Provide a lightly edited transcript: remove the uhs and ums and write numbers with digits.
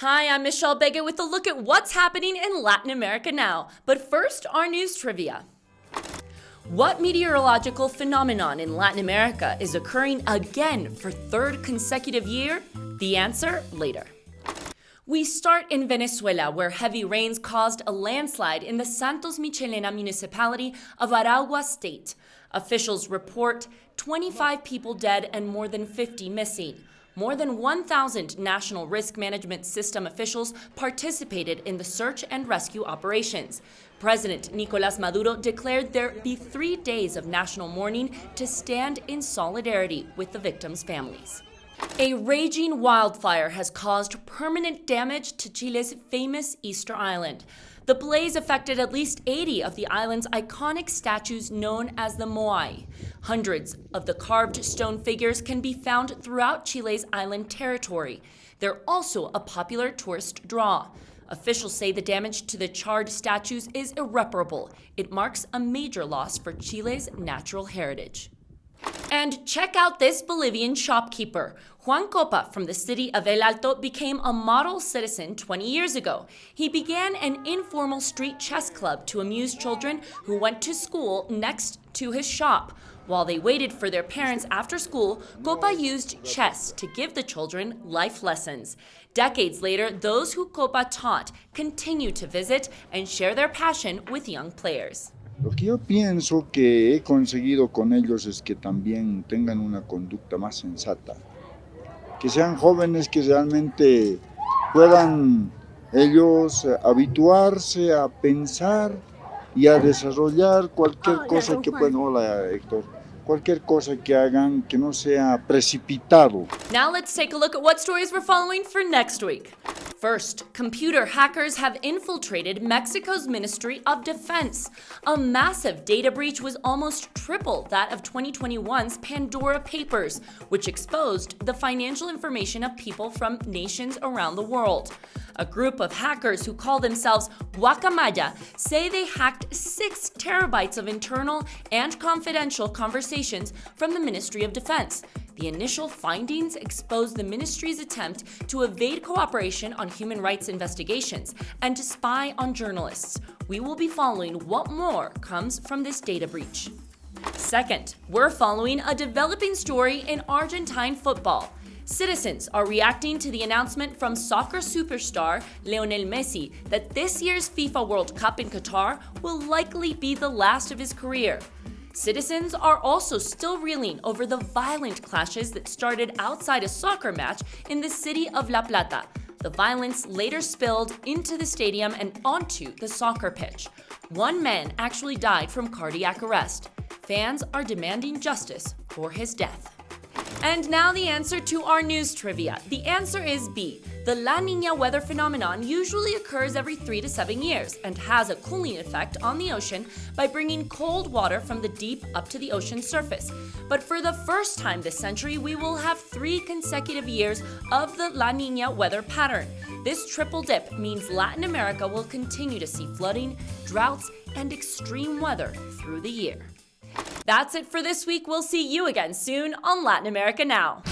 Hi, I'm Michelle Bega with a look at what's happening in Latin America now. But first, our news trivia. What meteorological phenomenon in Latin America is occurring again for third consecutive year? The answer later. We start in Venezuela, where heavy rains caused a landslide in the Santos Michelena municipality of Aragua state. Officials report 25 people dead and more than 50 missing. More than 1,000 National Risk Management System officials participated in the search and rescue operations. President Nicolás Maduro declared there be 3 days of national mourning to stand in solidarity with the victims' families. A raging wildfire has caused permanent damage to Chile's famous Easter Island. The blaze affected at least 80 of the island's iconic statues known as the Moai. Hundreds of the carved stone figures can be found throughout Chile's island territory. They're also a popular tourist draw. Officials say the damage to the charred statues is irreparable. It marks a major loss for Chile's natural heritage. And check out this Bolivian shopkeeper. Juan Copa from the city of El Alto became a model citizen 20 years ago. He began an informal street chess club to amuse children who went to school next to his shop. While they waited for their parents after school, Copa used chess to give the children life lessons. Decades later, those who Copa taught continue to visit and share their passion with young players. Lo que yo pienso que he conseguido con ellos es que también tengan una conducta más sensata, que sean jóvenes que realmente puedan ellos habituarse a pensar y a desarrollar cualquier cosa que puedan, hola Héctor, cualquier cosa que hagan que no sea precipitado. Now let's take a look at what stories we're following for next week. First, computer hackers have infiltrated Mexico's Ministry of Defense. A massive data breach was almost triple that of 2021's Pandora Papers, which exposed the financial information of people from nations around the world. A group of hackers who call themselves Guacamaya say they hacked 6 terabytes of internal and confidential conversations from the Ministry of Defense. The initial findings exposed the ministry's attempt to evade cooperation on human rights investigations and to spy on journalists. We will be following what more comes from this data breach. Second, we're following a developing story in Argentine football. Citizens are reacting to the announcement from soccer superstar Lionel Messi that this year's FIFA World Cup in Qatar will likely be the last of his career. Citizens are also still reeling over the violent clashes that started outside a soccer match in the city of La Plata. The violence later spilled into the stadium and onto the soccer pitch. One man actually died from cardiac arrest. Fans are demanding justice for his death. And now the answer to our news trivia. The answer is B. The La Niña weather phenomenon usually occurs every 3 to 7 years and has a cooling effect on the ocean by bringing cold water from the deep up to the ocean surface. But for the first time this century, we will have 3 consecutive years of the La Niña weather pattern. This triple dip means Latin America will continue to see flooding, droughts, and extreme weather through the year. That's it for this week. We'll see you again soon on Latin America Now.